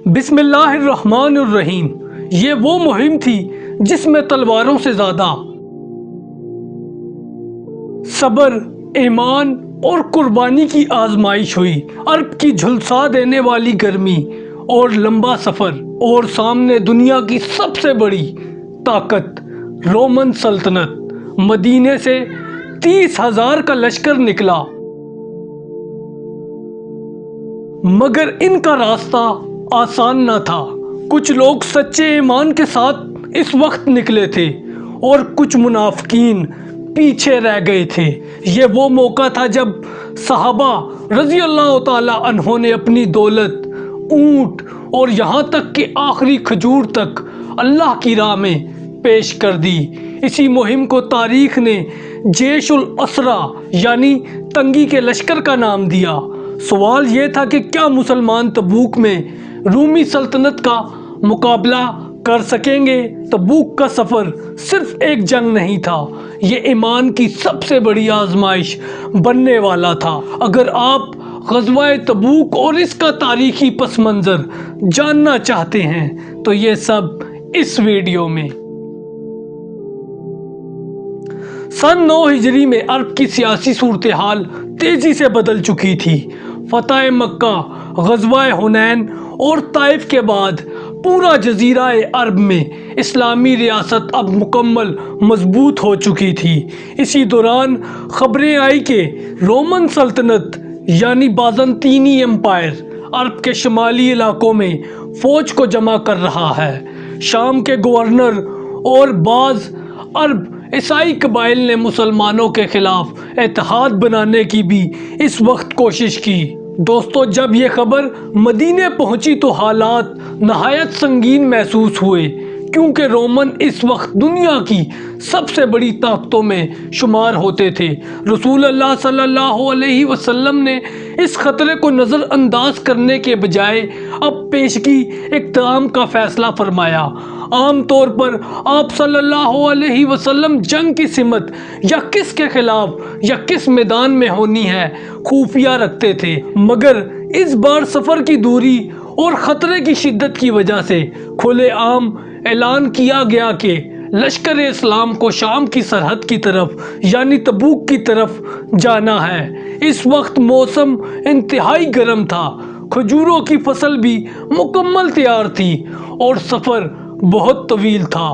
بسم اللہ الرحمن الرحیم۔ یہ وہ مہم تھی جس میں تلواروں سے زیادہ صبر، ایمان اور قربانی کی آزمائش ہوئی۔ عرب کی جھلسا دینے والی گرمی اور لمبا سفر، اور سامنے دنیا کی سب سے بڑی طاقت رومن سلطنت۔ مدینے سے 30,000 کا لشکر نکلا، مگر ان کا راستہ آسان نہ تھا۔ کچھ لوگ سچے ایمان کے ساتھ اس وقت نکلے تھے اور کچھ منافقین پیچھے رہ گئے تھے۔ یہ وہ موقع تھا جب صحابہ رضی اللہ تعالی عنہ نے اپنی دولت، اونٹ اور یہاں تک کہ آخری کھجور تک اللہ کی راہ میں پیش کر دی۔ اسی مہم کو تاریخ نے جیش الاسرا یعنی تنگی کے لشکر کا نام دیا۔ سوال یہ تھا کہ کیا مسلمان تبوک میں رومی سلطنت کا مقابلہ کر سکیں گے؟ تبوک کا سفر صرف ایک جنگ نہیں تھا، یہ ایمان کی سب سے بڑی آزمائش بننے والا تھا۔ اگر آپ غزوہ تبوک اور اس کا تاریخی پس منظر جاننا چاہتے ہیں تو یہ سب اس ویڈیو میں۔ سن 9 ہجری میں عرب کی سیاسی صورتحال تیزی سے بدل چکی تھی۔ فتح مکہ، غزوہ حنین اور طائف کے بعد پورا جزیرہ عرب میں اسلامی ریاست اب مکمل مضبوط ہو چکی تھی۔ اسی دوران خبریں آئی کہ رومن سلطنت یعنی بازنطینی امپائر عرب کے شمالی علاقوں میں فوج کو جمع کر رہا ہے۔ شام کے گورنر اور بعض عرب عیسائی قبائل نے مسلمانوں کے خلاف اتحاد بنانے کی بھی اس وقت کوشش کی۔ دوستو، جب یہ خبر مدینے پہنچی تو حالات نہایت سنگین محسوس ہوئے، کیونکہ رومن اس وقت دنیا کی سب سے بڑی طاقتوں میں شمار ہوتے تھے۔ رسول اللہ صلی اللہ علیہ وسلم نے اس خطرے کو نظر انداز کرنے کے بجائے اب پیشگی اقدام کا فیصلہ فرمایا۔ عام طور پر آپ صلی اللہ علیہ وسلم جنگ کی سمت یا کس کے خلاف یا کس میدان میں ہونی ہے خفیہ رکھتے تھے، مگر اس بار سفر کی دوری اور خطرے کی شدت کی وجہ سے کھلے عام اعلان کیا گیا کہ لشکر اسلام کو شام کی سرحد کی طرف یعنی تبوک کی طرف جانا ہے۔ اس وقت موسم انتہائی گرم تھا، کھجوروں کی فصل بھی مکمل تیار تھی اور سفر بہت طویل تھا۔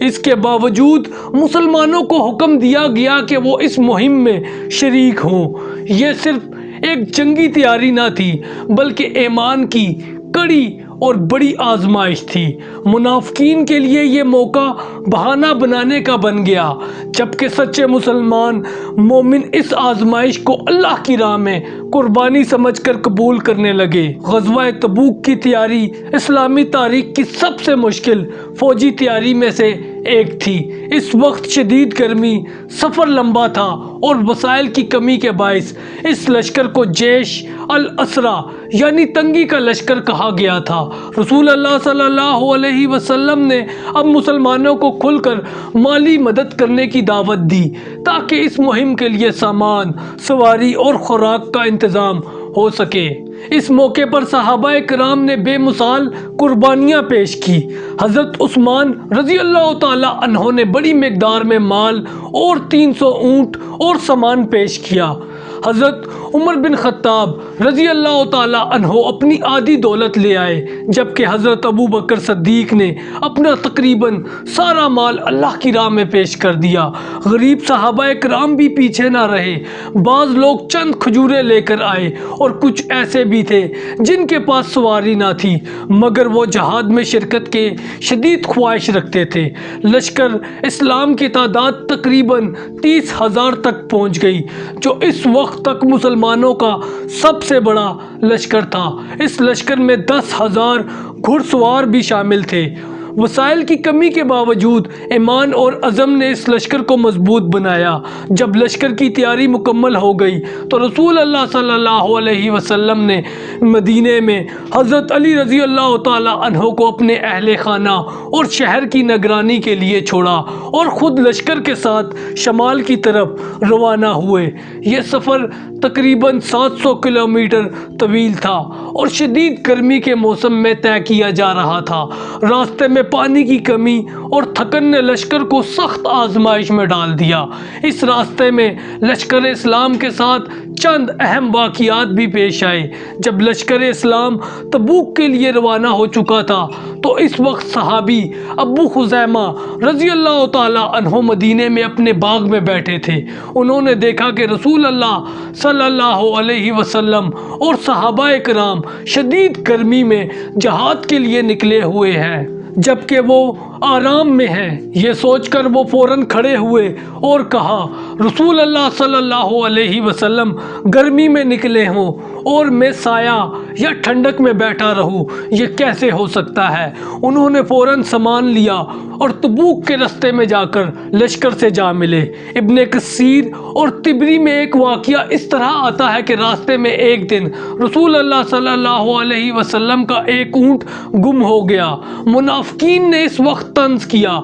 اس کے باوجود مسلمانوں کو حکم دیا گیا کہ وہ اس مہم میں شریک ہوں۔ یہ صرف ایک جنگی تیاری نہ تھی بلکہ ایمان کی کڑی اور بڑی آزمائش تھی۔ منافقین کے لیے یہ موقع بہانہ بنانے کا بن گیا، جبکہ سچے مسلمان مومن اس آزمائش کو اللہ کی راہ میں قربانی سمجھ کر قبول کرنے لگے۔ غزوہ تبوک کی تیاری اسلامی تاریخ کی سب سے مشکل فوجی تیاری میں سے ایک تھی۔ اس وقت شدید گرمی، سفر لمبا تھا اور وسائل کی کمی کے باعث اس لشکر کو جیش الاسرا یعنی تنگی کا لشکر کہا گیا تھا۔ رسول اللہ صلی اللہ علیہ وسلم نے اب مسلمانوں کو کھل کر مالی مدد کرنے کی دعوت دی تاکہ اس مہم کے لیے سامان، سواری اور خوراک کا انتظام ہو سکے۔ اس موقع پر صحابہ کرام نے بے مثال قربانیاں پیش کی۔ حضرت عثمان رضی اللہ تعالی عنہ نے بڑی مقدار میں مال اور 300 اونٹ اور سامان پیش کیا۔ حضرت عمر بن خطاب رضی اللہ تعالی عنہ اپنی آدھی دولت لے آئے، جبکہ حضرت ابو بکر صدیق نے اپنا تقریباً سارا مال اللہ کی راہ میں پیش کر دیا۔ غریب صحابہ کرام بھی پیچھے نہ رہے۔ بعض لوگ چند کھجوریں لے کر آئے اور کچھ ایسے بھی تھے جن کے پاس سواری نہ تھی، مگر وہ جہاد میں شرکت کے شدید خواہش رکھتے تھے۔ لشکر اسلام کی تعداد تقریباً 30,000 تک پہنچ گئی، جو اس وقت تک مسلمانوں کا سب سے بڑا لشکر تھا۔ اس لشکر میں 10,000 گھڑ سوار بھی شامل تھے۔ وسائل کی کمی کے باوجود ایمان اور عزم نے اس لشکر کو مضبوط بنایا۔ جب لشکر کی تیاری مکمل ہو گئی تو رسول اللہ صلی اللہ علیہ وسلم نے مدینے میں حضرت علی رضی اللہ تعالی عنہ کو اپنے اہل خانہ اور شہر کی نگرانی کے لیے چھوڑا اور خود لشکر کے ساتھ شمال کی طرف روانہ ہوئے۔ یہ سفر تقریباً 700 کلومیٹر طویل تھا اور شدید گرمی کے موسم میں طے کیا جا رہا تھا۔ راستے میں پانی کی کمی اور تھکن نے لشکر کو سخت آزمائش میں ڈال دیا۔ اس راستے میں لشکر اسلام کے ساتھ چند اہم واقعات بھی پیش آئے۔ جب لشکر اسلام تبوک کے لیے روانہ ہو چکا تھا تو اس وقت صحابی ابو خزیمہ رضی اللہ تعالی عنہ مدینے میں اپنے باغ میں بیٹھے تھے۔ انہوں نے دیکھا کہ رسول اللہ صلی اللہ علیہ وسلم اور صحابہ کرام شدید گرمی میں جہاد کے لیے نکلے ہوئے ہیں جبکہ وہ آرام میں ہیں۔ یہ سوچ کر وہ فوراً کھڑے ہوئے اور کہا، رسول اللہ صلی اللہ علیہ وسلم گرمی میں نکلے ہوں اور میں سایہ یا ٹھنڈک میں بیٹھا رہوں، یہ کیسے ہو سکتا ہے؟ انہوں نے فوراً سامان لیا اور تبوک کے راستے میں جا کر لشکر سے جا ملے۔ ابن کثیر اور طبری میں ایک واقعہ اس طرح آتا ہے کہ راستے میں ایک دن رسول اللہ صلی اللہ علیہ وسلم کا ایک اونٹ گم ہو گیا۔ منافقین نے اس وقت طنز کیا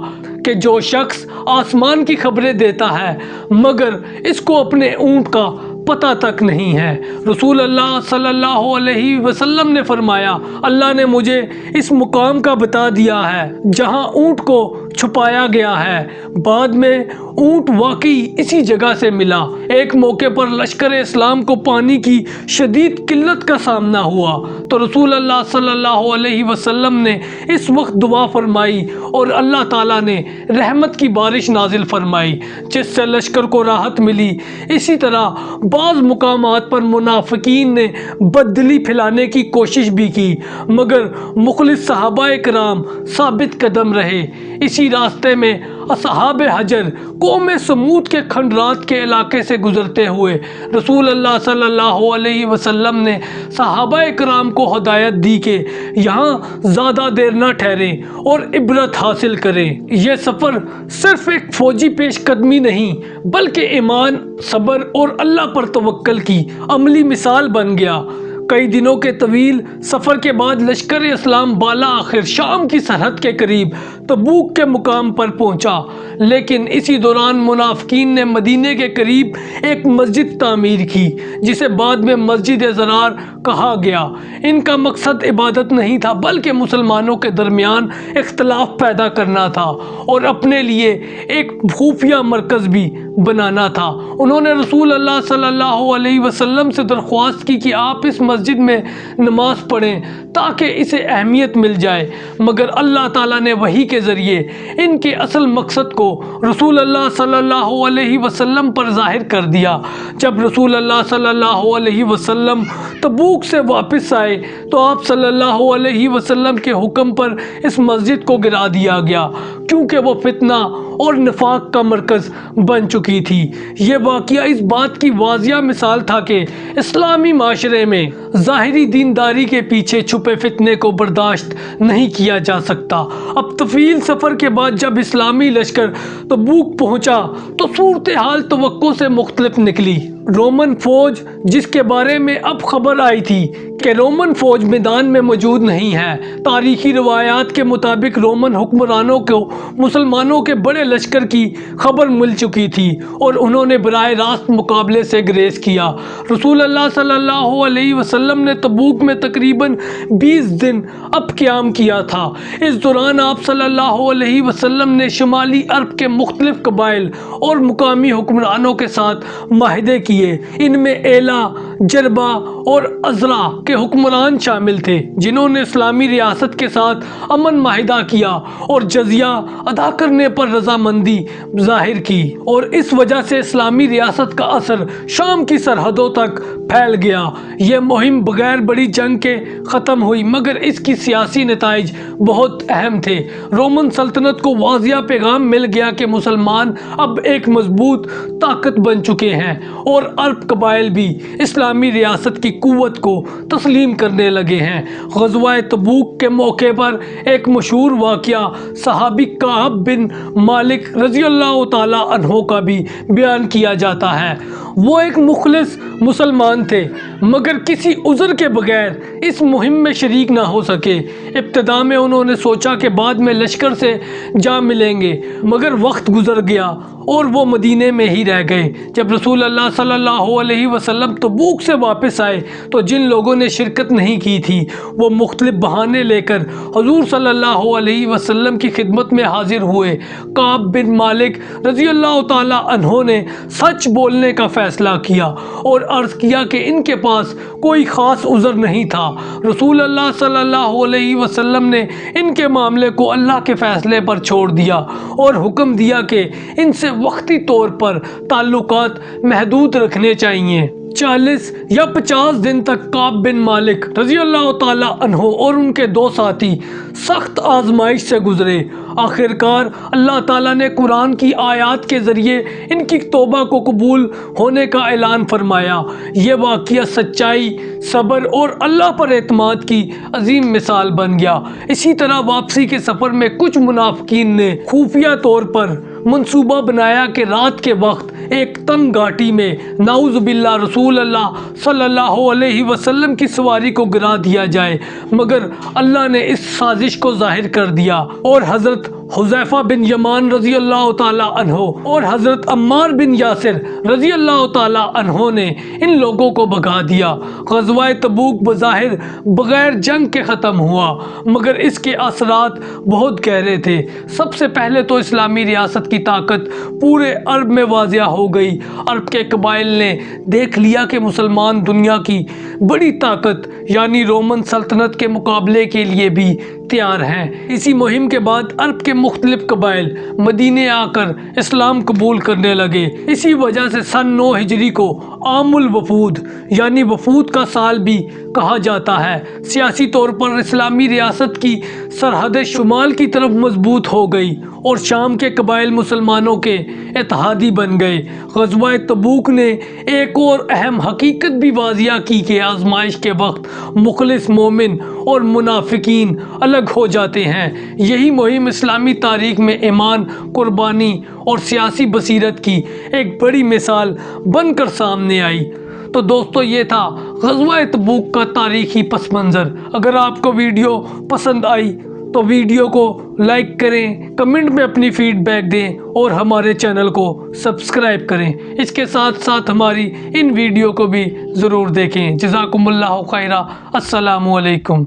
کہ جو شخص آسمان کی خبریں دیتا ہے مگر اس کو اپنے اونٹ کا پتہ تک نہیں ہے۔ رسول اللہ صلی اللہ علیہ وسلم نے فرمایا، اللہ نے مجھے اس مقام کا بتا دیا ہے جہاں اونٹ کو چھپایا گیا ہے۔ بعد میں اونٹ واقعی اسی جگہ سے ملا۔ ایک موقع پر لشکر اسلام کو پانی کی شدید قلت کا سامنا ہوا تو رسول اللہ صلی اللہ علیہ وسلم نے اس وقت دعا فرمائی اور اللہ تعالیٰ نے رحمت کی بارش نازل فرمائی جس سے لشکر کو راحت ملی۔ اسی طرح بعض مقامات پر منافقین نے بددلی پھیلانے کی کوشش بھی کی مگر مخلص صحابہ کرام ثابت قدم رہے۔ اسی راستے میں اصحاب حجر قوم سمود کے کھنڈرات کے علاقے سے گزرتے ہوئے رسول اللہ صلی اللہ علیہ وسلم نے صحابہ کرام کو ہدایت دی کہ یہاں زیادہ دیر نہ ٹھہریں اور عبرت حاصل کریں۔ یہ سفر صرف ایک فوجی پیش قدمی نہیں بلکہ ایمان، صبر اور اللہ پر توکل کی عملی مثال بن گیا۔ کئی دنوں کے طویل سفر کے بعد لشکر اسلام بالا آخر شام کی سرحد کے قریب تبوک کے مقام پر پہنچا، لیکن اسی دوران منافقین نے مدینے کے قریب ایک مسجد تعمیر کی جسے بعد میں مسجد زرار کہا گیا۔ ان کا مقصد عبادت نہیں تھا بلکہ مسلمانوں کے درمیان اختلاف پیدا کرنا تھا اور اپنے لیے ایک خفیہ مرکز بھی بنانا تھا۔ انہوں نے رسول اللہ صلی اللہ علیہ وسلم سے درخواست کی کہ آپ اس مسجد میں نماز پڑھیں تاکہ اسے اہمیت مل جائے، مگر اللہ تعالیٰ نے وحی کے ذریعے ان کے اصل مقصد کو رسول اللہ صلی اللہ علیہ وسلم پر ظاہر کر دیا۔ جب رسول اللہ صلی اللہ علیہ وسلم تبوک سے واپس آئے تو آپ صلی اللہ علیہ وسلم کے حکم پر اس مسجد کو گرا دیا گیا کیونکہ وہ فتنہ اور نفاق کا مرکز بن چکی تھی۔ یہ واقعہ اس بات کی واضح مثال تھا کہ اسلامی معاشرے میں ظاہری دینداری کے پیچھے چھپے فتنے کو برداشت نہیں کیا جا سکتا۔ اب طویل سفر کے بعد جب اسلامی لشکر تبوک پہنچا تو صورتحال توقع سے مختلف نکلی۔ رومن فوج، جس کے بارے میں اب خبر آئی تھی کہ رومن فوج میدان میں موجود نہیں ہے، تاریخی روایات کے مطابق رومن حکمرانوں کو مسلمانوں کے بڑے لشکر کی خبر مل چکی تھی اور انہوں نے براہ راست مقابلے سے گریز کیا۔ رسول اللہ صلی اللہ علیہ وسلم نے تبوک میں تقریباً 20 دن اب قیام کیا تھا۔ اس دوران آپ صلی اللہ علیہ وسلم نے شمالی عرب کے مختلف قبائل اور مقامی حکمرانوں کے ساتھ معاہدے کیے۔ ان میں ایلا، جربا اور ازرا کے حکمران شامل تھے جنہوں نے اسلامی ریاست کے ساتھ امن معاہدہ کیا اور جزیہ ادا کرنے پر رضامندی ظاہر کی، اور اس وجہ سے اسلامی ریاست کا اثر شام کی سرحدوں تک پھیل گیا۔ یہ مہم بغیر بڑی جنگ کے ختم ہوئی مگر اس کی سیاسی نتائج بہت اہم تھے۔ رومن سلطنت کو واضح پیغام مل گیا کہ مسلمان اب ایک مضبوط طاقت بن چکے ہیں اور عرب قبائل بھی اسلامی ریاست کی قوت کو تسلیم کرنے لگے ہیں۔ غزوہ تبوک کے موقع پر ایک مشہور واقعہ صحابی کعب بن مالک رضی اللہ تعالیٰ عنہ کا بھی بیان کیا جاتا ہے۔ وہ ایک مخلص مسلمان تھے مگر کسی عذر کے بغیر اس مہم میں شریک نہ ہو سکے۔ ابتدا میں انہوں نے سوچا کہ بعد میں لشکر سے جا ملیں گے، مگر وقت گزر گیا اور وہ مدینے میں ہی رہ گئے۔ جب رسول اللہ صلی اللہ علیہ وسلم تبوک سے واپس آئے تو جن لوگوں نے شرکت نہیں کی تھی وہ مختلف بہانے لے کر حضور صلی اللہ علیہ وسلم کی خدمت میں حاضر ہوئے۔ کعب بن مالک رضی اللہ تعالیٰ عنہ نے سچ بولنے کا فیصلہ کیا اور عرض کیا کہ ان کے پاس کوئی خاص عذر نہیں تھا۔ رسول اللہ صلی اللہ علیہ وسلم نے ان کے معاملے کو اللہ کے فیصلے پر چھوڑ دیا اور حکم دیا کہ ان سے وقتی طور پر تعلقات محدود رکھنے چاہیے۔ 40 یا 50 دن تک کعب بن مالک رضی اللہ تعالیٰ عنہ اور ان کے 2 ساتھی سخت آزمائش سے گزرے۔ آخرکار اللہ تعالیٰ نے قرآن کی آیات کے ذریعے ان کی توبہ کو قبول ہونے کا اعلان فرمایا۔ یہ واقعہ سچائی، صبر اور اللہ پر اعتماد کی عظیم مثال بن گیا۔ اسی طرح واپسی کے سفر میں کچھ منافقین نے خفیہ طور پر منصوبہ بنایا کہ رات کے وقت ایک تنگ گھاٹی میں نعوذ باللہ رسول اللہ صلی اللہ علیہ وسلم کی سواری کو گرا دیا جائے، مگر اللہ نے اس سازش کو ظاہر کر دیا اور حضرت حذیفہ بن یمان رضی اللہ تعالیٰ عنہ اور حضرت عمار بن یاسر رضی اللہ تعالیٰ عنہ نے ان لوگوں کو بھگا دیا۔ غزوہ تبوک بظاہر بغیر جنگ کے ختم ہوا مگر اس کے اثرات بہت گہرے تھے۔ سب سے پہلے تو اسلامی ریاست کی طاقت پورے عرب میں واضح ہو گئی۔ عرب کے قبائل نے دیکھ لیا کہ مسلمان دنیا کی بڑی طاقت یعنی رومن سلطنت کے مقابلے کے لیے بھی تیار ہیں۔ اسی مہم کے بعد عرب کے مختلف قبائل مدینے آ کر اسلام قبول کرنے لگے۔ اسی وجہ سے سن 9 ہجری کو عام الوفود یعنی وفود کا سال بھی کہا جاتا ہے۔ سیاسی طور پر اسلامی ریاست کی سرحد شمال کی طرف مضبوط ہو گئی اور شام کے قبائل مسلمانوں کے اتحادی بن گئے۔ غزوہ تبوک نے ایک اور اہم حقیقت بھی واضح کی کہ آزمائش کے وقت مخلص مومن اور منافقین الگ ہو جاتے ہیں۔ یہی مہم اسلامی تاریخ میں ایمان، قربانی اور سیاسی بصیرت کی ایک بڑی مثال بن کر سامنے آئی۔ تو دوستو یہ تھا غزوہ تبوک کا تاریخی پس منظر۔ اگر آپ کو ویڈیو پسند آئی تو ویڈیو کو لائک کریں، کمنٹ میں اپنی فیڈ بیک دیں اور ہمارے چینل کو سبسکرائب کریں۔ اس کے ساتھ ساتھ ہماری ان ویڈیو کو بھی ضرور دیکھیں۔ جزاکم اللہ خیرہ۔ السلام علیکم۔